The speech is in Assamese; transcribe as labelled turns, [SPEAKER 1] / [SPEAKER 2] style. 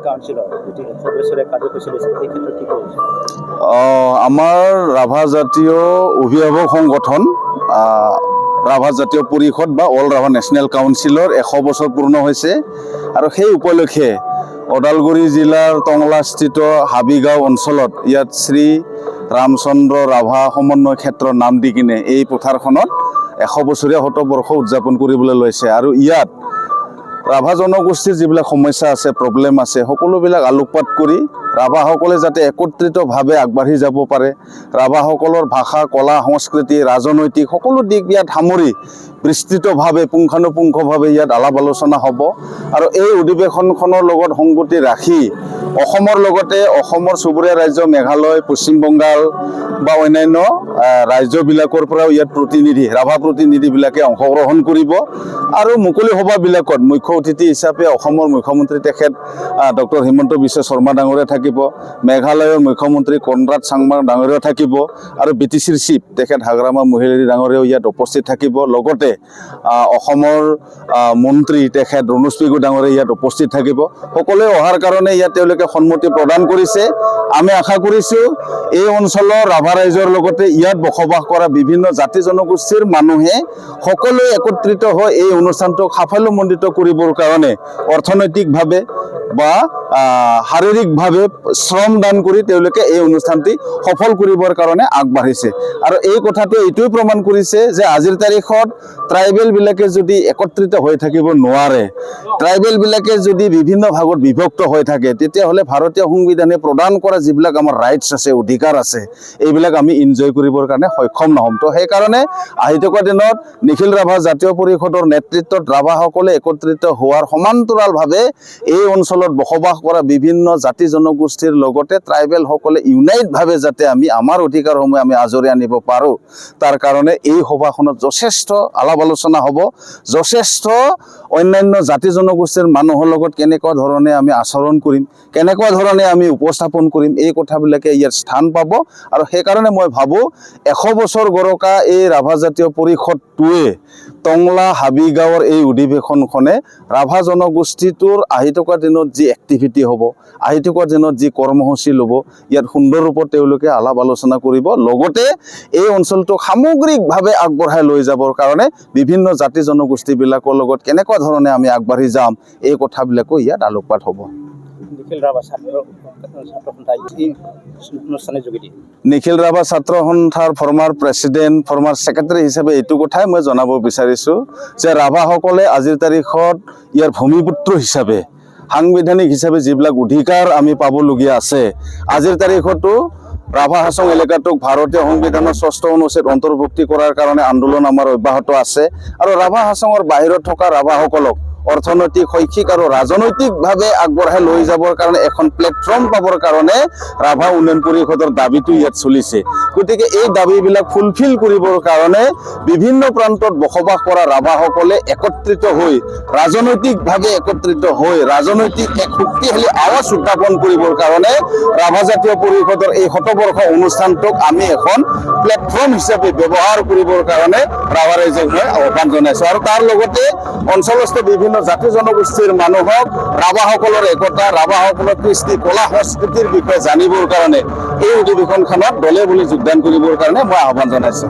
[SPEAKER 1] কাউন্সিলৰ এটি 100 বছৰীয়া কাৰ্যসূচী লৈছে এই ক্ষেত্ৰত কি ক'ব?
[SPEAKER 2] আমাৰ ৰাভা জাতীয় অভিভাৱক সংগঠন ৰাভা জাতীয় পৰিষদ বা অল ৰাভা নেশ্যনেল কাউন্সিলৰ 100 বছৰ পূৰ্ণ হৈছে আৰু সেই উপলক্ষে ওদালগুৰি জিলাৰ টংলাস্থিত হাবিগাঁও অঞ্চলত ইয়াত শ্ৰী ৰামচন্দ্ৰ ৰাভা সমন্বয় ক্ষেত্ৰৰ নাম দি কিনে এই পথাৰখনত 100 বছৰীয়া শতবৰ্ষ উদযাপন কৰিবলৈ লৈছে আৰু ইয়াত ৰাভা জনগোষ্ঠীৰ যিবিলাক সমস্যা আছে প্ৰব্লেম আছে সকলোবিলাক আলোকপাত কৰি ৰাভাসকলে যাতে একত্ৰিতভাৱে আগবাঢ়ি যাব পাৰে ৰাভাসকলৰ ভাষা কলা সংস্কৃতি ৰাজনৈতিক সকলো দিশ ইয়াত সামৰি বিস্তৃতভাৱে পুংখানুপুংখভাৱে ইয়াত আলাপ আলোচনা হ'ব আৰু এই অধিৱেশনখনৰ লগত সংগতি ৰাখি অসমৰ লগতে অসমৰ চুবুৰীয়া ৰাজ্য মেঘালয় পশ্চিম বংগাল বা অন্যান্য ৰাজ্যবিলাকৰ পৰাও ইয়াত প্ৰতিনিধি ৰাভা প্ৰতিনিধিবিলাকে অংশগ্ৰহণ কৰিব আৰু মুকলি সভাবিলাকত মুখ্য অতিথি হিচাপে অসমৰ মুখ্যমন্ত্ৰী তেখেত ডক্টৰ হিমন্ত বিশ্ব শৰ্মা ডাঙৰীয়া থাকিব মেঘালয়ৰ মুখ্যমন্ত্ৰী কনৰাড চাংমা ডাঙৰীয়া থাকিব আৰু BTCৰ চিফ তেখেত হাগ্ৰামা মহিলাৰী ডাঙৰীয়াও ইয়াত উপস্থিত থাকিব লগতে অসমৰ মন্ত্ৰী তেখেত ৰণোজ পেগু ডাঙৰীয়া ইয়াত উপস্থিত থাকিব সকলোৱে অহাৰ কাৰণে ইয়াত তেওঁলোকে সন্মতি প্ৰদান কৰিছে আমি আশা কৰিছোঁ এই অঞ্চলৰ ৰাভা ৰাইজৰ লগতে ইয়াত বসবাস কৰা বিভিন্ন জাতি জনগোষ্ঠীৰ মানুহে সকলোৱে একত্ৰিত হৈ এই অনুষ্ঠানটোক সাফল্যমণ্ডিত কৰিবৰ কাৰণে অৰ্থনৈতিকভাৱে বা শাৰীৰিকভাৱে শ্ৰম দান কৰি তেওঁলোকে এই অনুষ্ঠানটি সফল কৰিবৰ কাৰণে আগবাঢ়িছে আৰু এই কথাটো এইটোৱে প্ৰমাণ কৰিছে যে আজিৰ তাৰিখত ট্ৰাইবেলবিলাকে যদি একত্ৰিত হৈ থাকিব নোৱাৰে ট্ৰাইবেলবিলাকে যদি বিভিন্ন ভাগত বিভক্ত হৈ থাকে তেতিয়াহ'লে ভাৰতীয় সংবিধানে প্ৰদান কৰা যিবিলাক আমাৰ ৰাইটছ আছে অধিকাৰ আছে এইবিলাক আমি এনজয় কৰিবৰ কাৰণে সক্ষম নহ'ম তো সেইকাৰণে আহি থকা দিনত নিখিল ৰাভা জাতীয় পৰিষদৰ নেতৃত্বত ৰাভাসকলে একত্ৰিত হোৱাৰ সমান্তৰালভাৱে এই অঞ্চলত বসবাস কৰা বিভিন্ন জাতি জনগোষ্ঠীৰ লগতে ট্ৰাইবেলসকলে ইউনাইটভাৱে যাতে আমি আমাৰ অধিকাৰসমূহ আমি আজৰি আনিব পাৰোঁ তাৰ কাৰণে এই সভাখনত যথেষ্ট আলাপ আলোচনা হ'ব যথেষ্ট অন্যান্য জাতি জনগোষ্ঠীৰ মানুহৰ লগত কেনেকুৱা ধৰণে আমি আচৰণ কৰিম কেনেকুৱা ধৰণে আমি উপস্থাপন কৰিম এই কথাবিলাকে ইয়াত স্থান পাব আৰু সেইকাৰণে মই ভাবোঁ 100 বছৰ গৰকা এই ৰাভা জাতীয় পৰিষদটোৱে টংলা হাবিগাঁৱৰ এই অধিৱেশনখনে ৰাভা জনগোষ্ঠীটোৰ আহি থকা দিনত যি এক্টিভিটি হ'ব আহি থকা দিনত যি কৰ্মসূচী ল'ব ইয়াত সুন্দৰ ৰূপত তেওঁলোকে আলাপ আলোচনা কৰিব লগতে এই অঞ্চলটোক সামগ্ৰিকভাৱে আগবঢ়াই লৈ যাবৰ কাৰণে বিভিন্ন জাতি জনগোষ্ঠীবিলাকৰ লগত কেনেকুৱা ধৰণে আমি আগবাঢ়ি যাম এই কথাবিলাকো ইয়াত আলোকপাত হ'ব
[SPEAKER 1] নিখিল ৰাভা ছাত্ৰ সন্থাই এই অনুষ্ঠানৰ যোগেদি
[SPEAKER 2] নিখিল ৰাভা ছাত্ৰ সন্থাৰ ফৰ্মাৰ প্ৰেছিডেণ্ট ফৰ্মাৰ ছেক্ৰেটাৰী হিচাপে এইটো কথাই মই জনাব বিচাৰিছোঁ যে ৰাভাসকলে আজিৰ তাৰিখত ইয়াৰ ভূমিপুত্ৰ হিচাপে সাংবিধানিক হিচাপে যিবিলাক অধিকাৰ আমি পাবলগীয়া আছে আজিৰ তাৰিখতো ৰাভা হাছং এলেকাটোক ভাৰতীয় সংবিধানৰ 6ষ্ঠ অনুচ্ছেদ অন্তৰ্ভুক্তি কৰাৰ কাৰণে আন্দোলন আমাৰ অব্যাহত আছে আৰু ৰাভা হাছঙৰ বাহিৰত থকা ৰাভাসকলক অৰ্থনৈতিক শৈক্ষিক আৰু ৰাজনৈতিকভাৱে আগবঢ়াই লৈ যাবৰ কাৰণে এখন প্লেটফৰ্ম পাবৰ কাৰণে ৰাভা উন্নয়ন পৰিষদৰ দাবীটো ইয়াত চলিছে গতিকে এই দাবীবিলাক ফুলফিল কৰিবৰ কাৰণে বিভিন্ন প্ৰান্তত বসবাস কৰা ৰাভাসকলে একত্ৰিত হৈ ৰাজনৈতিকভাৱে একত্ৰিত হৈ ৰাজনৈতিক এক শক্তিশালী আৱাজ উত্থাপন কৰিবৰ কাৰণে ৰাভা জাতীয় পৰিষদৰ এই শতবৰ্ষ অনুষ্ঠানটোক আমি এখন প্লেটফৰ্ম হিচাপে ব্যৱহাৰ কৰিবৰ কাৰণে ৰাভা ৰাইজক মই আহ্বান জনাইছোঁ আৰু তাৰ লগতে অঞ্চলস্থ বিভিন্ন জাতি জনগোষ্ঠীৰ মানুহক ৰাভাসকলৰ একতা ৰাভাসকলৰ কৃষ্টি কলা সংস্কৃতিৰ বিষয়ে জানিবৰ কাৰণে এই অধিৱেশনখনত দলে বলে যোগদান কৰিবৰ কাৰণে মই আহ্বান জনাইছোঁ।